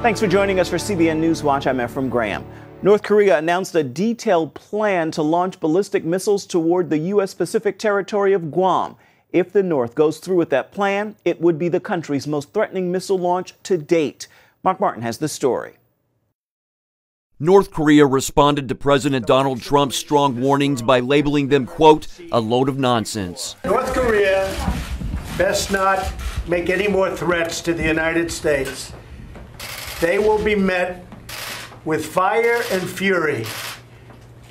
Thanks for joining us for CBN NewsWatch. I'm Ephraim Graham. North Korea announced a detailed plan to launch ballistic missiles toward the U.S. Pacific territory of Guam. If the North goes through with that plan, it would be the country's most threatening missile launch to date. Mark Martin has the story. North Korea responded to President Donald Trump's strong warnings by labeling them, quote, a load of nonsense. North Korea best not make any more threats to the United States. They will be met with fire and fury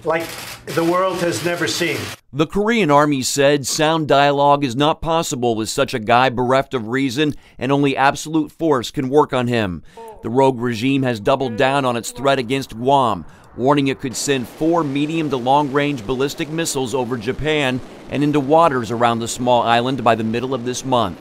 like the world has never seen. The Korean Army said sound dialogue is not possible with such a guy bereft of reason, and only absolute force can work on him. The rogue regime has doubled down on its threat against Guam, warning it could send 4 medium to long-range ballistic missiles over Japan and into waters around the small island by the middle of this month.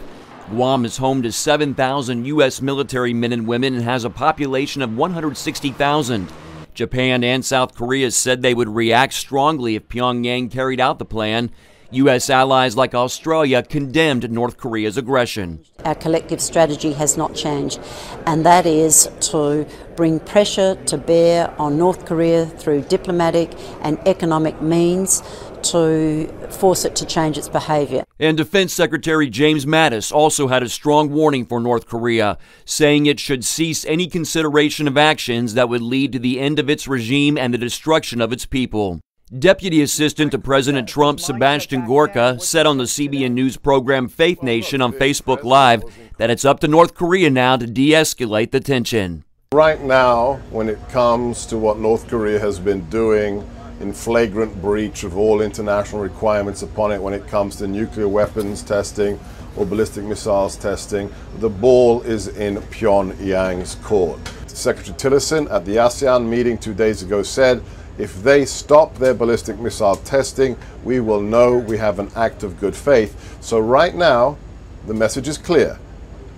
Guam is home to 7,000 U.S. military men and women and has a population of 160,000. Japan and South Korea said they would react strongly if Pyongyang carried out the plan. U.S. allies like Australia condemned North Korea's aggression. Our collective strategy has not changed, and that is to bring pressure to bear on North Korea through diplomatic and economic means to force it to change its behavior. And Defense Secretary James Mattis also had a strong warning for North Korea, saying it should cease any consideration of actions that would lead to the end of its regime and the destruction of its people. Deputy Assistant to President Trump Sebastian Gorka said on the CBN News program Faith Nation on Facebook Live that it's up to North Korea now to de-escalate the tension. Right now, when it comes to what North Korea has been doing in flagrant breach of all international requirements upon it when it comes to nuclear weapons testing or ballistic missiles testing, the ball is in Pyongyang's court. Secretary Tillerson at the ASEAN meeting 2 days ago said, if they stop their ballistic missile testing, we will know we have an act of good faith. So right now, the message is clear.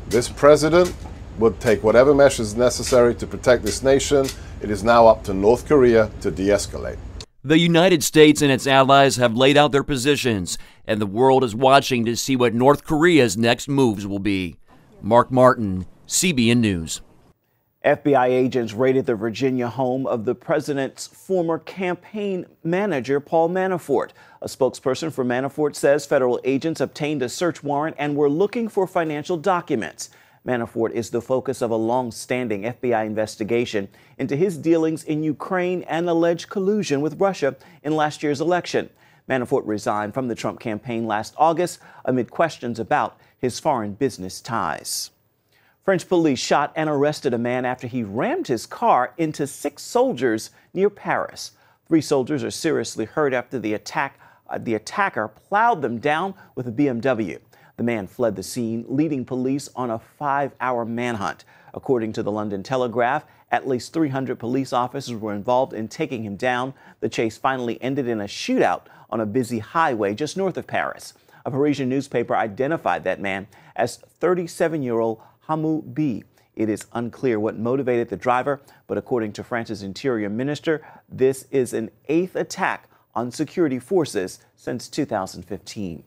This president will take whatever measures necessary to protect this nation. It is now up to North Korea to de-escalate. The United States and its allies have laid out their positions, and the world is watching to see what North Korea's next moves will be. Mark Martin, CBN News. FBI agents raided the Virginia home of the president's former campaign manager, Paul Manafort. A spokesperson for Manafort says federal agents obtained a search warrant and were looking for financial documents. Manafort is the focus of a long-standing FBI investigation into his dealings in Ukraine and alleged collusion with Russia in last year's election. Manafort resigned from the Trump campaign last August amid questions about his foreign business ties. French police shot and arrested a man after he rammed his car into 6 soldiers near Paris. 3 soldiers are seriously hurt after the attacker plowed them down with a BMW. The man fled the scene, leading police on a 5-hour manhunt. According to the London Telegraph, at least 300 police officers were involved in taking him down. The chase finally ended in a shootout on a busy highway just north of Paris. A Parisian newspaper identified that man as 37-year-old Hamou B. It is unclear what motivated the driver, but according to France's interior minister, this is an 8th attack on security forces since 2015.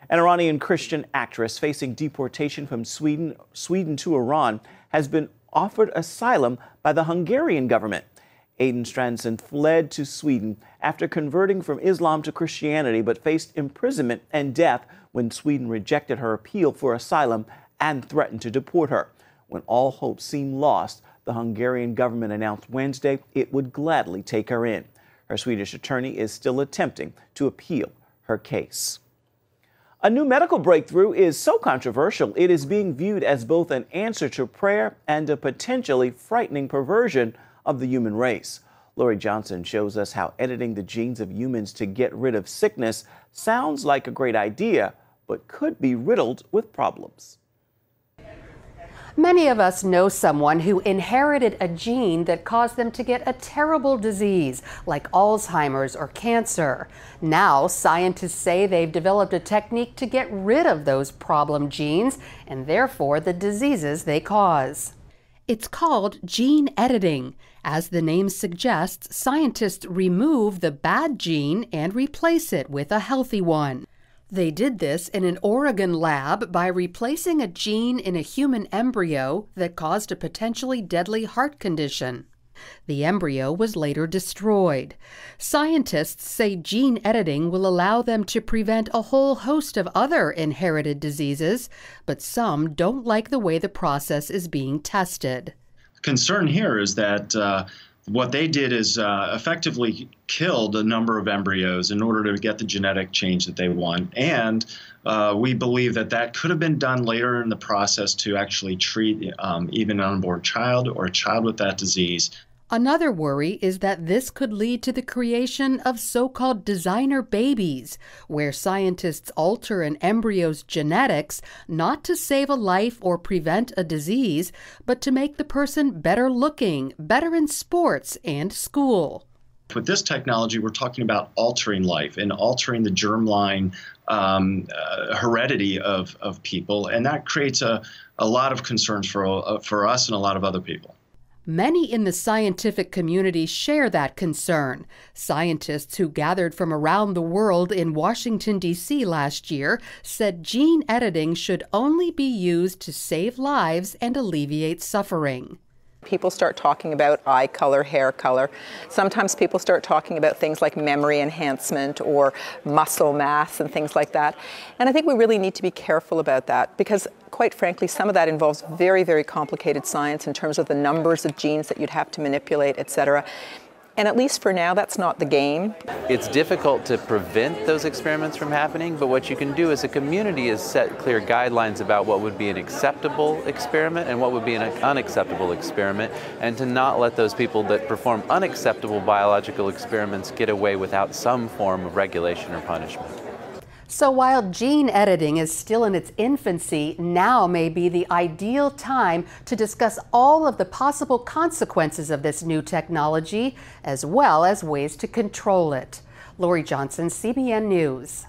An Iranian Christian actress facing deportation from Sweden to Iran has been offered asylum by the Hungarian government. Aiden Stranson fled to Sweden after converting from Islam to Christianity, but faced imprisonment and death when Sweden rejected her appeal for asylum and threatened to deport her. When all hope seemed lost, the Hungarian government announced Wednesday it would gladly take her in. Her Swedish attorney is still attempting to appeal her case. A new medical breakthrough is so controversial, it is being viewed as both an answer to prayer and a potentially frightening perversion of the human race. Lori Johnson shows us how editing the genes of humans to get rid of sickness sounds like a great idea, but could be riddled with problems. Many of us know someone who inherited a gene that caused them to get a terrible disease like Alzheimer's or cancer. Now, scientists say they've developed a technique to get rid of those problem genes and therefore the diseases they cause. It's called gene editing. As the name suggests, scientists remove the bad gene and replace it with a healthy one. They did this in an Oregon lab by replacing a gene in a human embryo that caused a potentially deadly heart condition. The embryo was later destroyed. Scientists say gene editing will allow them to prevent a whole host of other inherited diseases, but some don't like the way the process is being tested. Concern here is that what they did is effectively killed a number of embryos in order to get the genetic change that they want. And we believe that that could have been done later in the process to actually treat even an unborn child or a child with that disease. Another worry is that this could lead to the creation of so-called designer babies, where scientists alter an embryo's genetics not to save a life or prevent a disease, but to make the person better looking, better in sports and school. With this technology, we're talking about altering life and altering the germline heredity of people, and that creates a lot of concerns for us and a lot of other people. Many in the scientific community share that concern. Scientists who gathered from around the world in Washington, D.C. last year said gene editing should only be used to save lives and alleviate suffering. People start talking about eye color, hair color. Sometimes people start talking about things like memory enhancement or muscle mass and things like that. And I think we really need to be careful about that because, quite frankly, some of that involves very, very complicated science in terms of the numbers of genes that you'd have to manipulate, etc. And at least for now, that's not the game. It's difficult to prevent those experiments from happening, but what you can do as a community is set clear guidelines about what would be an acceptable experiment and what would be an unacceptable experiment, and to not let those people that perform unacceptable biological experiments get away without some form of regulation or punishment. So while gene editing is still in its infancy, now may be the ideal time to discuss all of the possible consequences of this new technology, as well as ways to control it. Lori Johnson, CBN News.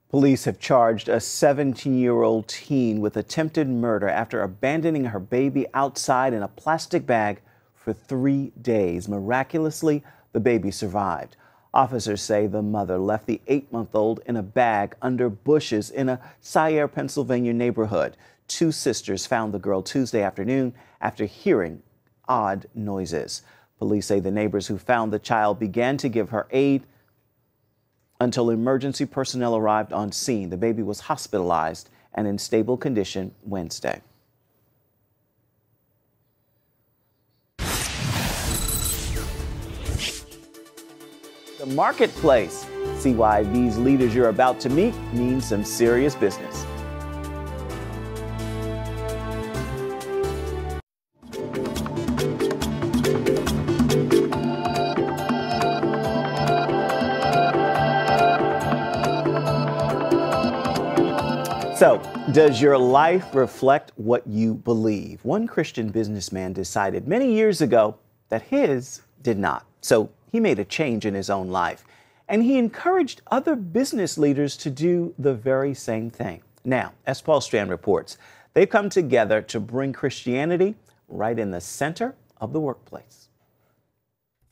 Police have charged a 17-year-old teen with attempted murder after abandoning her baby outside in a plastic bag for 3 days. Miraculously, the baby survived. Officers say the mother left the 8-month-old in a bag under bushes in a Sierre, Pennsylvania neighborhood. 2 sisters found the girl Tuesday afternoon after hearing odd noises. Police say the neighbors who found the child began to give her aid until emergency personnel arrived on scene. The baby was hospitalized and in stable condition Wednesday. The marketplace. See why these leaders you're about to meet mean some serious business. So, does your life reflect what you believe? One Christian businessman decided many years ago that his did not. So he made a change in his own life, and he encouraged other business leaders to do the very same thing. Now, as Paul Strand reports, they've come together to bring Christianity right in the center of the workplace.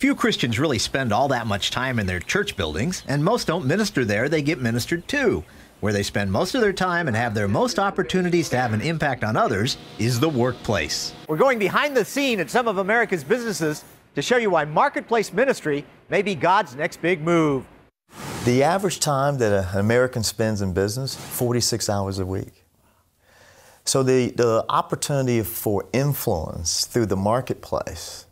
Few Christians really spend all that much time in their church buildings, and most don't minister there, they get ministered to. Where they spend most of their time and have their most opportunities to have an impact on others is the workplace. We're going behind the scene at some of America's businesses to show you why marketplace ministry may be God's next big move. The average time that an American spends in business, 46 hours a week. So the opportunity for influence through the marketplace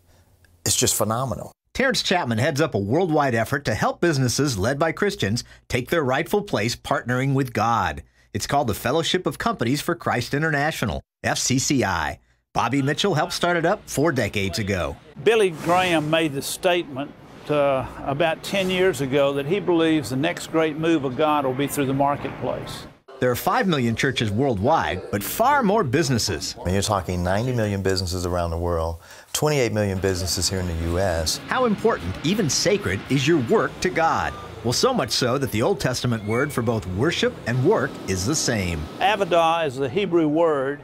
is just phenomenal. Terrence Chapman heads up a worldwide effort to help businesses led by Christians take their rightful place partnering with God. It's called the Fellowship of Companies for Christ International, FCCI. Bobby Mitchell helped start it up 4 decades ago. Billy Graham made the statement about 10 years ago that he believes the next great move of God will be through the marketplace. There are 5 million churches worldwide, but far more businesses. I mean, you're talking 90 million businesses around the world, 28 million businesses here in the U.S. How important, even sacred, is your work to God? Well, so much so that the Old Testament word for both worship and work is the same. Avodah is the Hebrew word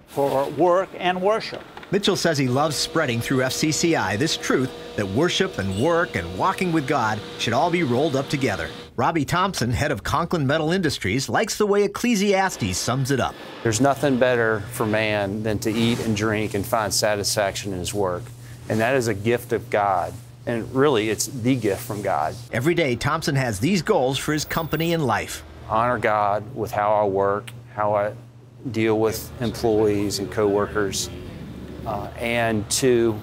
for work and worship. Mitchell says he loves spreading through FCCI this truth that worship and work and walking with God should all be rolled up together. Robbie Thompson, head of Conklin Metal Industries, likes the way Ecclesiastes sums it up. There's nothing better for man than to eat and drink and find satisfaction in his work. And that is a gift of God. And really, it's the gift from God. Every day, Thompson has these goals for his company and life. Honor God with how I work, how I deal with employees and coworkers, and to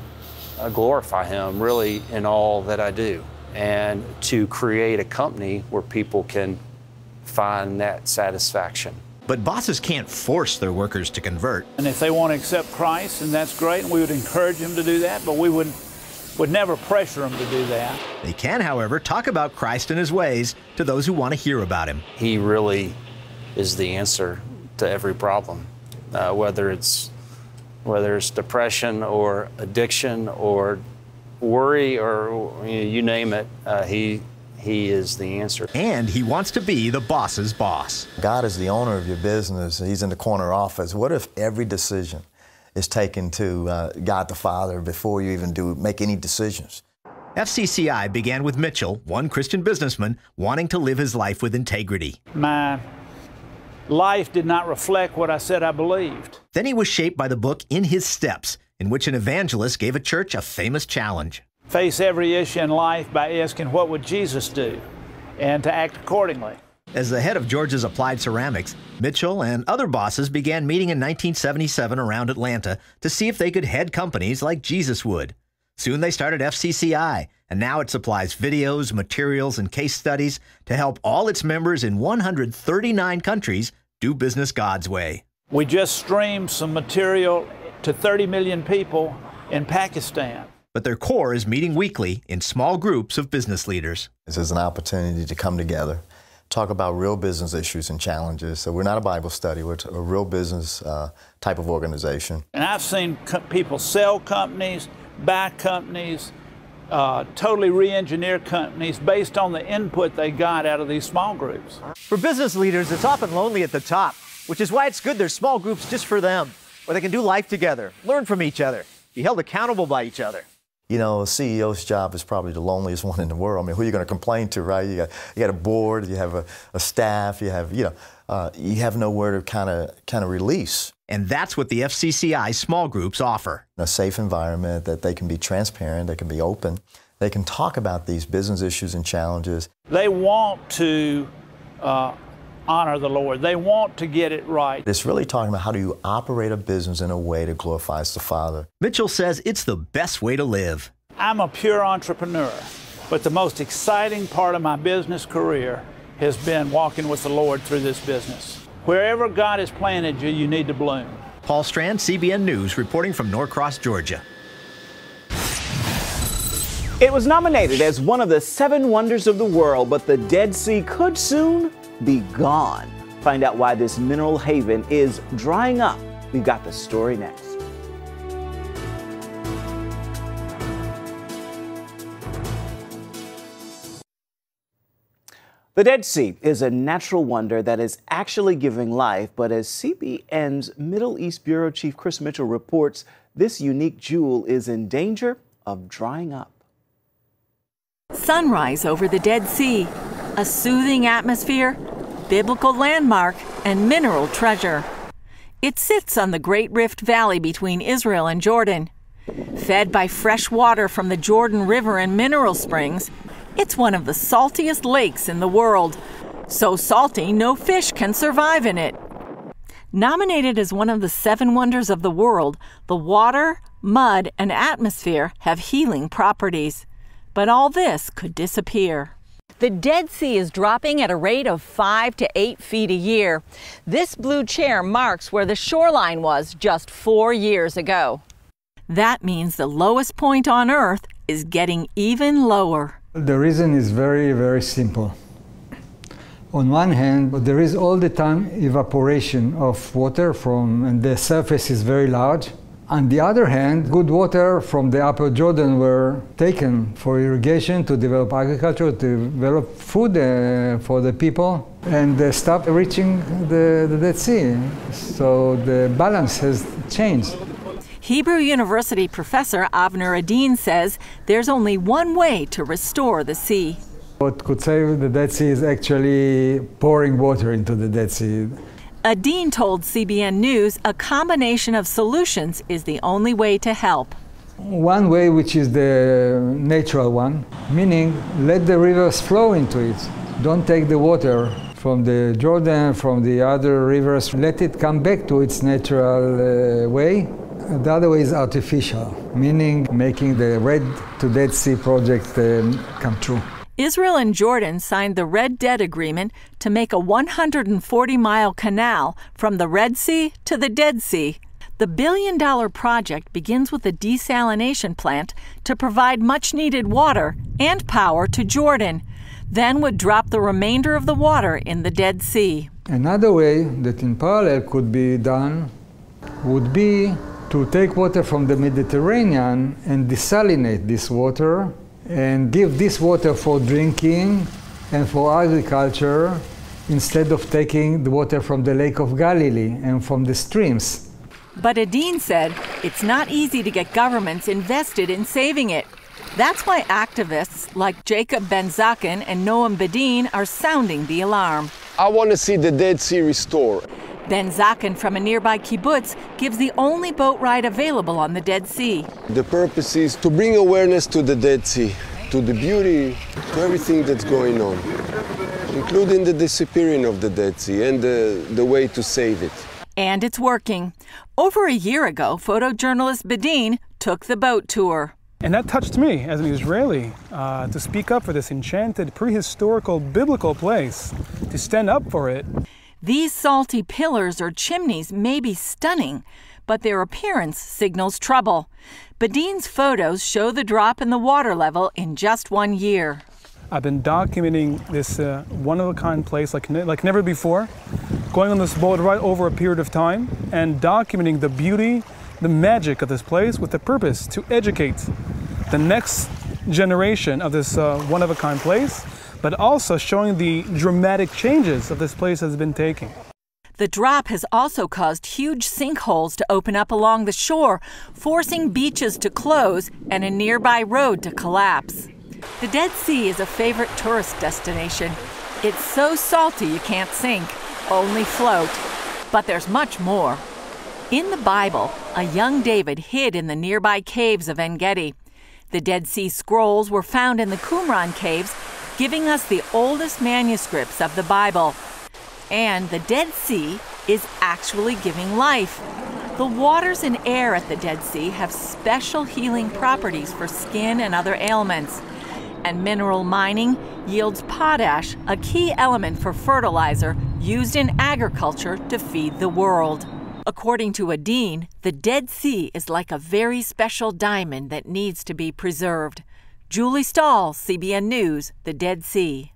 glorify Him really in all that I do, and to create a company where people can find that satisfaction. But bosses can't force their workers to convert. And if they want to accept Christ, then that's great, and we would encourage them to do that, but we would never pressure them to do that. They can, however, talk about Christ and His ways to those who want to hear about Him. He really is the answer to every problem, whether it's depression or addiction or worry or you name it. He is the answer. And He wants to be the boss's boss. God is the owner of your business. He's in the corner office. What if every decision is taken to God the Father before you even make any decisions? FCCI began with Mitchell, one Christian businessman, wanting to live his life with integrity. My life did not reflect what I said I believed. Then he was shaped by the book In His Steps, in which an evangelist gave a church a famous challenge. Face every issue in life by asking, what would Jesus do? And to act accordingly. As the head of Georgia's Applied Ceramics, Mitchell and other bosses began meeting in 1977 around Atlanta to see if they could head companies like Jesus would. Soon they started FCCI, and now it supplies videos, materials, and case studies to help all its members in 139 countries do business God's way. We just streamed some material to 30 million people in Pakistan. But their core is meeting weekly in small groups of business leaders. This is an opportunity to come together, talk about real business issues and challenges. So we're not a Bible study, we're a real business type of organization. And I've seen people sell companies, buy companies, totally re-engineer companies based on the input they got out of these small groups. For business leaders, it's often lonely at the top, which is why it's good there's small groups just for them, where they can do life together, learn from each other, be held accountable by each other. You know, a CEO's job is probably the loneliest one in the world. I mean, who are you going to complain to, right? You got a board, you have a staff, you have nowhere to kind of release. And that's what the FCCI small groups offer. A safe environment that they can be transparent, they can be open, they can talk about these business issues and challenges. They want to honor the Lord. They want to get it right. It's really talking about how do you operate a business in a way that glorifies the Father. Mitchell says it's the best way to live. I'm a pure entrepreneur, but the most exciting part of my business career has been walking with the Lord through this business. Wherever God has planted you, you need to bloom. Paul Strand, CBN News, reporting from Norcross, Georgia. It was nominated as one of the 7 wonders of the world, but the Dead Sea could soon be gone. Find out why this mineral haven is drying up. We've got the story next. The Dead Sea is a natural wonder that is actually giving life, but as CBN's Middle East Bureau Chief Chris Mitchell reports, this unique jewel is in danger of drying up. Sunrise over the Dead Sea, a soothing atmosphere, biblical landmark, and mineral treasure. It sits on the Great Rift Valley between Israel and Jordan. Fed by fresh water from the Jordan River and mineral springs, it's one of the saltiest lakes in the world. So salty, no fish can survive in it. Nominated as one of the 7 wonders of the world, the water, mud, and atmosphere have healing properties. But all this could disappear. The Dead Sea is dropping at a rate of 5 to 8 feet a year. This blue chair marks where the shoreline was just 4 years ago. That means the lowest point on Earth is getting even lower. The reason is very, very simple. On one hand, there is all the time evaporation of water and the surface is very large. On the other hand, good water from the Upper Jordan were taken for irrigation, to develop agriculture, to develop food for the people, and they stopped reaching the Dead Sea. So the balance has changed. Hebrew University professor Avner Adin says there's only one way to restore the sea. What could save the Dead Sea is actually pouring water into the Dead Sea. Adine told CBN News a combination of solutions is the only way to help. One way, which is the natural one, meaning let the rivers flow into it. Don't take the water from the Jordan, from the other rivers. Let it come back to its natural way. The other way is artificial, meaning making the Red to Dead Sea project come true. Israel and Jordan signed the Red Dead Agreement to make a 140-mile canal from the Red Sea to the Dead Sea. The billion-dollar project begins with a desalination plant to provide much-needed water and power to Jordan, then would drop the remainder of the water in the Dead Sea. Another way that in parallel could be done would be to take water from the Mediterranean and desalinate this water and give this water for drinking and for agriculture instead of taking the water from the Lake of Galilee and from the streams. But Adine said it's not easy to get governments invested in saving it. That's why activists like Jacob Ben-Zaken and Noam Bedin are sounding the alarm. I want to see the Dead Sea restored. Ben-Zaken from a nearby kibbutz gives the only boat ride available on the Dead Sea. The purpose is to bring awareness to the Dead Sea, to the beauty, to everything that's going on, including the disappearing of the Dead Sea and the way to save it. And it's working. Over a year ago, photojournalist Bedin took the boat tour. And that touched me as an Israeli to speak up for this enchanted, prehistorical, biblical place, to stand up for it. These salty pillars or chimneys may be stunning, but their appearance signals trouble. Bedin's photos show the drop in the water level in just 1 year. I've been documenting this one-of-a-kind place like never before, going on this boat ride over a period of time and documenting the beauty, the magic of this place with the purpose to educate the next generation of this one-of-a-kind place, but also showing the dramatic changes that this place has been taking. The drop has also caused huge sinkholes to open up along the shore, forcing beaches to close and a nearby road to collapse. The Dead Sea is a favorite tourist destination. It's so salty you can't sink, only float. But there's much more. In the Bible, a young David hid in the nearby caves of En-Gedi. The Dead Sea Scrolls were found in the Qumran caves, giving us the oldest manuscripts of the Bible. And the Dead Sea is actually giving life. The waters and air at the Dead Sea have special healing properties for skin and other ailments. And mineral mining yields potash, a key element for fertilizer used in agriculture to feed the world. According to Adine, the Dead Sea is like a very special diamond that needs to be preserved. Julie Stahl, CBN News, the Dead Sea.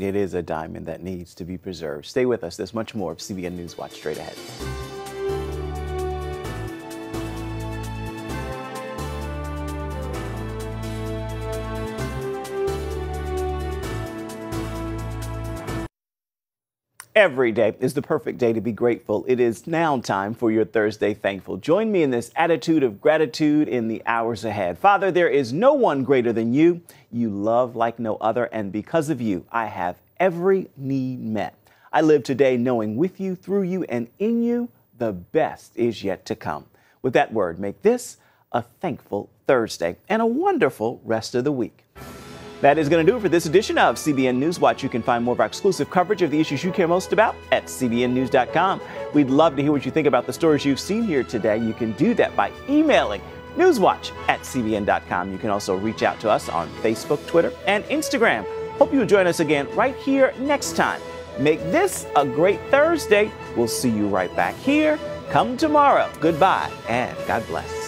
It is a diamond that needs to be preserved. Stay with us. There's much more of CBN NewsWatch straight ahead. Every day is the perfect day to be grateful. It is now time for your Thursday Thankful. Join me in this attitude of gratitude in the hours ahead. Father, there is no one greater than you. You love like no other, and because of you, I have every need met. I live today knowing with you, through you, and in you, the best is yet to come. With that word, make this a thankful Thursday and a wonderful rest of the week. That is going to do it for this edition of CBN NewsWatch. You can find more of our exclusive coverage of the issues you care most about at cbnnews.com. We'd love to hear what you think about the stories you've seen here today. You can do that by emailing newswatch@cbn.com. You can also reach out to us on Facebook, Twitter, and Instagram. Hope you'll join us again right here next time. Make this a great Thursday. We'll see you right back here come tomorrow. Goodbye and God bless.